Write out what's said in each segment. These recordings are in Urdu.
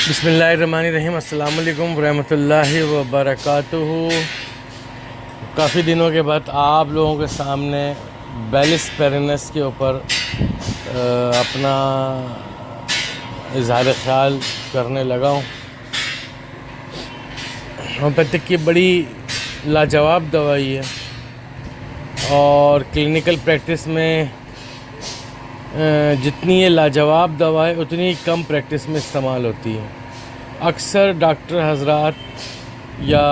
بسم اللہ الرحمن الرحیم۔ السلام علیکم ورحمۃ اللہ وبرکاتہ۔ کافی دنوں کے بعد آپ لوگوں کے سامنے بیلس پیرنس کے اوپر اپنا اظہار خیال کرنے لگا ہوں۔ ہومیوپیتھک کی بڑی لاجواب دوائی ہے اور کلینکل پریکٹس میں جتنی یہ لاجواب دوا ہے اتنی ہی کم پریکٹس میں استعمال ہوتی ہے۔ اکثر ڈاکٹر حضرات یا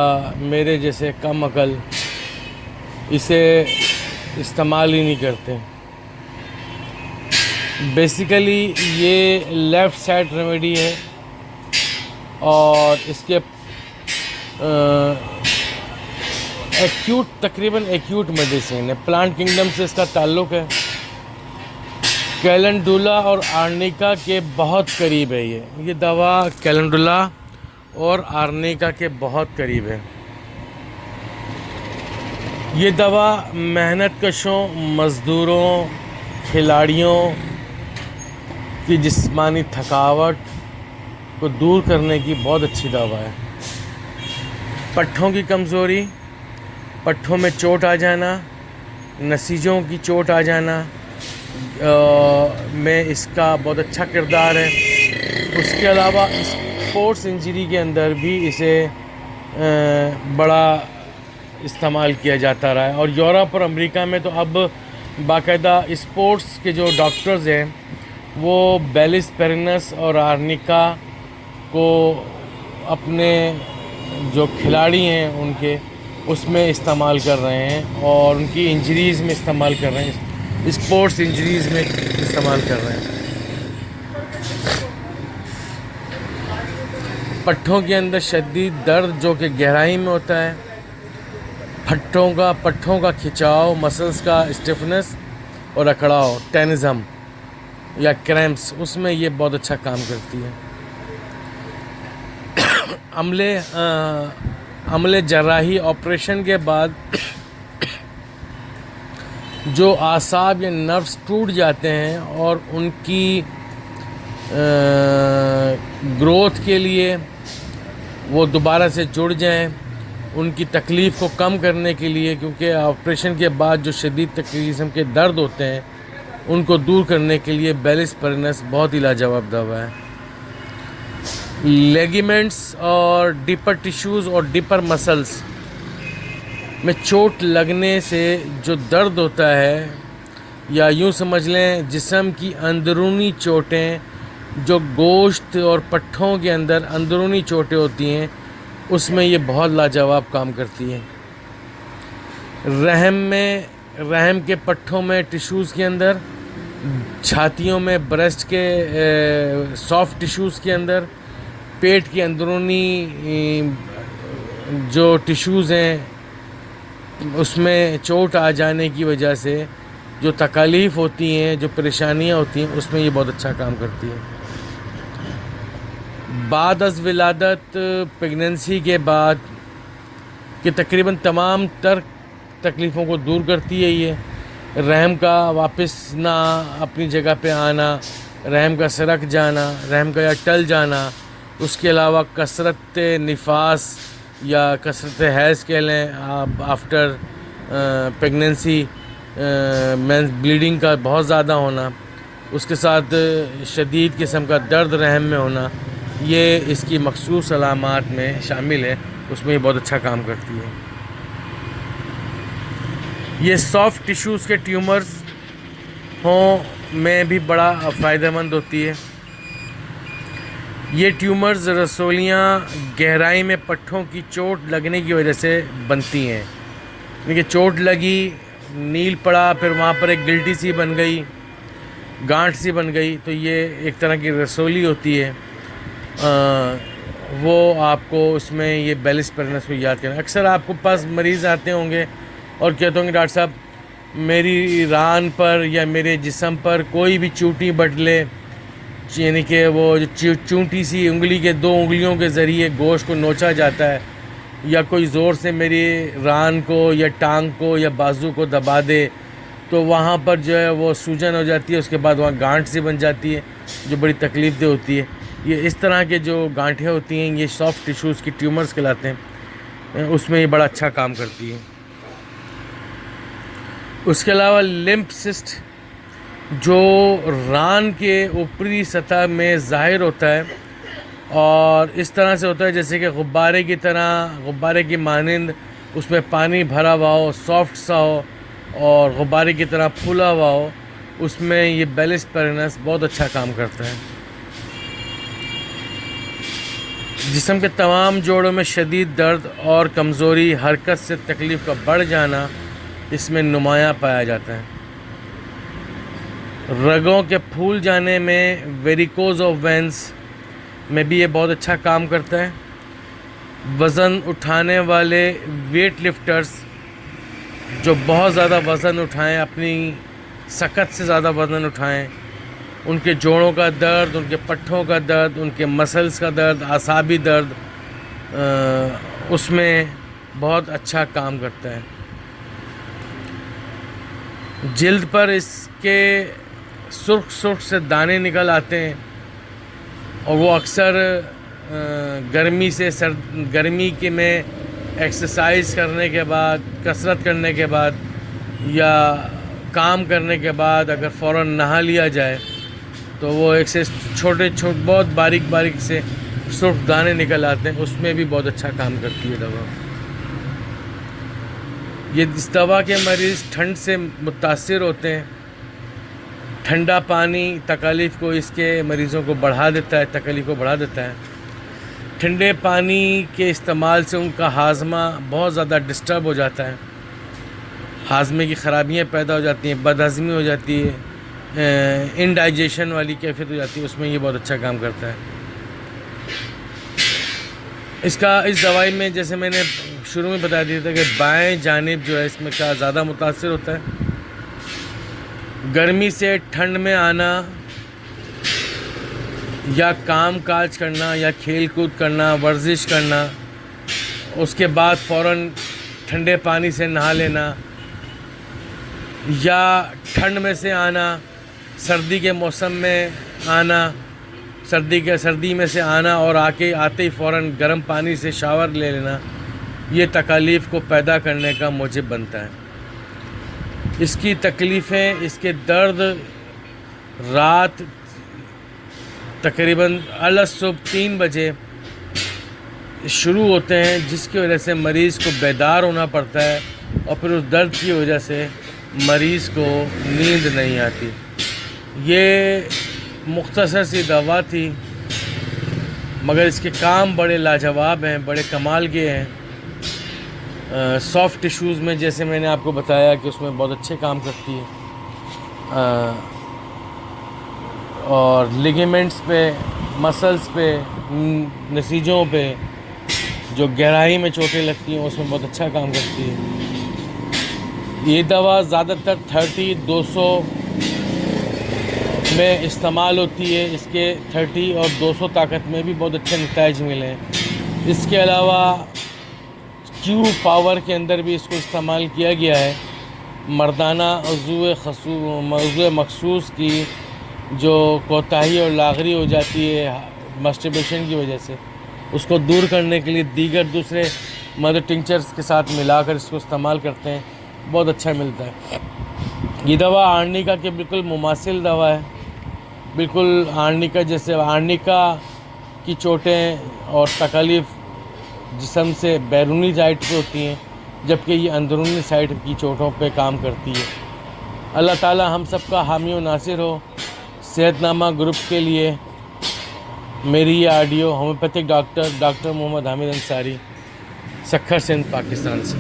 میرے جیسے کم عقل اسے استعمال ہی نہیں کرتے۔ بیسیکلی یہ لیفٹ سائڈ ریمیڈی ہے اور اس کے تقریباً ایکیوٹ میڈیسن ہے۔ پلانٹ کنگڈم سے اس کا تعلق ہے۔ کیلنڈولا اور آرنیکا کے بہت قریب ہے۔ یہ دوا کیلنڈولا اور آرنیکا کے بہت قریب ہے۔ یہ دوا محنت کشوں، مزدوروں، کھلاڑیوں کی جسمانی تھکاوٹ کو دور کرنے کی بہت اچھی دوا ہے۔ پٹھوں کی کمزوری، پٹھوں میں چوٹ آ جانا، نسیجوں کی چوٹ آ جانا میں اس کا بہت اچھا کردار ہے۔ اس کے علاوہ اسپورٹس انجری کے اندر بھی اسے بڑا استعمال کیا جاتا رہا ہے، اور یورپ اور امریکہ میں تو اب باقاعدہ اسپورٹس کے جو ڈاکٹرز ہیں وہ بیلس پیرنس اور آرنیکا کو اپنے جو کھلاڑی ہیں ان کے اس میں استعمال کر رہے ہیں اور ان کی انجریز میں استعمال کر رہے ہیں، اسپورٹس انجریز میں استعمال کر رہے ہیں۔ پٹھوں کے اندر شدید درد جو کہ گہرائی میں ہوتا ہے، پٹھوں کا کھچاؤ، مسلز کا اسٹفنس اور اکڑاؤ، ٹینزم یا کریمپس، اس میں یہ بہت اچھا کام کرتی ہے۔ عملے جراحی آپریشن کے بعد جو اعصاب یا نروز ٹوٹ جاتے ہیں اور ان کی گروتھ کے لیے وہ دوبارہ سے جڑ جائیں، ان کی تکلیف کو کم کرنے کے لیے، کیونکہ آپریشن کے بعد جو شدید قسم کے درد ہوتے ہیں ان کو دور کرنے کے لیے بیلس پیرنس بہت ہی لاجواب دوا ہے۔ لیگیمنٹس اور ڈیپر ٹیشوز اور ڈیپر مسلز میں چوٹ لگنے سے جو درد ہوتا ہے، یا یوں سمجھ لیں جسم کی اندرونی چوٹیں، جو گوشت اور پٹھوں کے اندر اندرونی چوٹیں ہوتی ہیں، اس میں یہ بہت لاجواب کام کرتی ہے۔ رحم کے پٹھوں میں، ٹیشوز کے اندر، چھاتیوں میں، بریسٹ کے سافٹ ٹیشوز کے اندر، پیٹ کی اندرونی جو ٹیشوز ہیں اس میں چوٹ آ جانے کی وجہ سے جو تکالیف ہوتی ہیں، جو پریشانیاں ہوتی ہیں، اس میں یہ بہت اچھا کام کرتی ہے۔ بعد از ولادت، پریگننسی کے بعد کہ تقریباً تمام تر تکلیفوں کو دور کرتی ہے یہ۔ رحم کا واپس نہ اپنی جگہ پہ آنا، رحم کا سرک جانا، رحم کا یا ٹل جانا، اس کے علاوہ کثرت نفاس یا کثرت حیض کہہ لیں آفٹر پریگننسی، مینس بلیڈنگ کا بہت زیادہ ہونا، اس کے ساتھ شدید قسم کا درد رحم میں ہونا، یہ اس کی مخصوص علامات میں شامل ہے۔ اس میں یہ بہت اچھا کام کرتی ہے۔ یہ سافٹ ٹیشوز کے ٹیومرز میں بھی بڑا فائدہ مند ہوتی ہے۔ یہ ٹیومرز رسولیاں گہرائی میں پٹھوں کی چوٹ لگنے کی وجہ سے بنتی ہیں، کیونکہ چوٹ لگی، نیل پڑا، پھر وہاں پر ایک گلٹی سی بن گئی، گانٹھ سی بن گئی، تو یہ ایک طرح کی رسولی ہوتی ہے۔ وہ آپ کو اس میں یہ بیلس پیرنس کو یاد کرنا۔ اکثر آپ کو پاس مریض آتے ہوں گے اور کہتے ہوں گے ڈاکٹر صاحب میری ران پر یا میرے جسم پر کوئی بھی چوٹی بٹ لے، یعنی کہ وہ جو چونٹی سی انگلی کے 2 انگلیوں کے ذریعے گوشت کو نوچا جاتا ہے، یا کوئی زور سے میری ران کو یا ٹانگ کو یا بازو کو دبا دے تو وہاں پر جو ہے وہ سوجن ہو جاتی ہے، اس کے بعد وہاں گانٹھ سی بن جاتی ہے جو بڑی تکلیف دہ ہوتی ہے۔ یہ اس طرح کے جو گانٹھیں ہوتی ہیں یہ سافٹ ٹیشوز کی ٹیومرز کہلاتے ہیں، اس میں یہ بڑا اچھا کام کرتی ہے۔ اس کے علاوہ لمپ سسٹ جو ران کے اوپری سطح میں ظاہر ہوتا ہے اور اس طرح سے ہوتا ہے جیسے کہ غبارے کی طرح، غبارے کی مانند اس میں پانی بھرا ہوا ہو، سافٹ سا ہو اور غبارے کی طرح پھولا ہوا ہو، اس میں یہ بیلس پیرنس بہت اچھا کام کرتا ہے۔ جسم کے تمام جوڑوں میں شدید درد اور کمزوری، حرکت سے تکلیف کا بڑھ جانا اس میں نمایاں پایا جاتا ہے۔ رگوں کے پھول جانے میں، ویریکوز آف وینس میں بھی یہ بہت اچھا کام کرتا ہے۔ وزن اٹھانے والے ویٹ لفٹرز جو بہت زیادہ وزن اٹھائیں، اپنی سکت سے زیادہ وزن اٹھائیں، ان کے جوڑوں کا درد، ان کے پٹھوں کا درد، ان کے مسلز کا درد، اعصابی درد، اس میں بہت اچھا کام کرتا ہے۔ جلد پر اس کے سرخ سرخ سے دانے نکل آتے ہیں اور وہ اکثر گرمی کے میں ایکسرسائز کرنے کے بعد، کسرت کرنے کے بعد یا کام کرنے کے بعد اگر فوراً نہا لیا جائے تو وہ ایک سے چھوٹے بہت باریک باریک سے سرخ دانے نکل آتے ہیں، اس میں بھی بہت اچھا کام کرتی ہے دوا۔ اس دوا کے مریض ٹھنڈ سے متاثر ہوتے ہیں۔ ٹھنڈا پانی تکالیف کو اس کے مریضوں کو بڑھا دیتا ہے، تکالیف کو بڑھا دیتا ہے۔ ٹھنڈے پانی کے استعمال سے ان کا ہاضمہ بہت زیادہ ڈسٹرب ہو جاتا ہے، ہاضمے کی خرابیاں پیدا ہو جاتی ہیں، بد ہضمی ہو جاتی ہے، انڈائجیشن والی کیفیت ہو جاتی ہے، اس میں یہ بہت اچھا کام کرتا ہے۔ اس دوائی میں جیسے میں نے شروع میں بتا دیا تھا کہ بائیں جانب جو ہے اس میں کا زیادہ متاثر ہوتا ہے۔ گرمی سے ٹھنڈ میں آنا یا کام کاج کرنا یا کھیل کود کرنا، ورزش کرنا، اس کے بعد فوراً ٹھنڈے پانی سے نہا لینا، یا ٹھنڈ میں سے آنا، سردی کے موسم میں آنا، سردی میں سے آنا اور آتے ہی فوراً گرم پانی سے شاور لے لینا، یہ تکالیف کو پیدا کرنے کا موجب بنتا ہے۔ اس کی تکلیفیں، اس کے درد رات تقریباً صبح 3 بجے شروع ہوتے ہیں، جس کی وجہ سے مریض کو بیدار ہونا پڑتا ہے اور پھر اس درد کی وجہ سے مریض کو نیند نہیں آتی۔ یہ مختصر سی دوا تھی مگر اس کے کام بڑے لاجواب ہیں، بڑے کمال کے ہیں۔ سافٹ ٹیشوز میں جیسے میں نے آپ کو بتایا کہ اس میں بہت اچھے کام کرتی ہے، اور لیگیمنٹس پہ، مسلز پہ، نسیجوں پہ جو گہرائی میں چوٹیں لگتی ہیں اس میں بہت اچھا کام کرتی ہے۔ یہ دوا زیادہ تر 30-200 میں استعمال ہوتی ہے، اس کے 30 اور 200 طاقت میں بھی بہت اچھے نتائج ملے ہیں۔ اس کے علاوہ کیو پاور کے اندر بھی اس کو استعمال کیا گیا ہے۔ مردانہ عضو مخصوص کی جو کوتاہی اور لاغری ہو جاتی ہے مسٹربیشن کی وجہ سے، اس کو دور کرنے کے لیے دیگر دوسرے مدر ٹنکچرز کے ساتھ ملا کر اس کو استعمال کرتے ہیں، بہت اچھا ملتا ہے۔ یہ دوا آرنیکا کے بالکل مماثل دوا ہے، بالکل آرنیکا جیسے۔ آرنیکا کی چوٹیں اور تکالیف جسم سے بیرونی سائڈ پہ ہوتی ہیں، جبکہ یہ اندرونی سائڈ کی چوٹوں پہ کام کرتی ہے۔ اللہ تعالی ہم سب کا حامی و ناصر ہو۔ صحت نامہ گروپ کے لیے میری یہ آڈیو ہومیوپیتھک ڈاکٹر محمد حامد انصاری، سکھر سندھ، پاکستان سے۔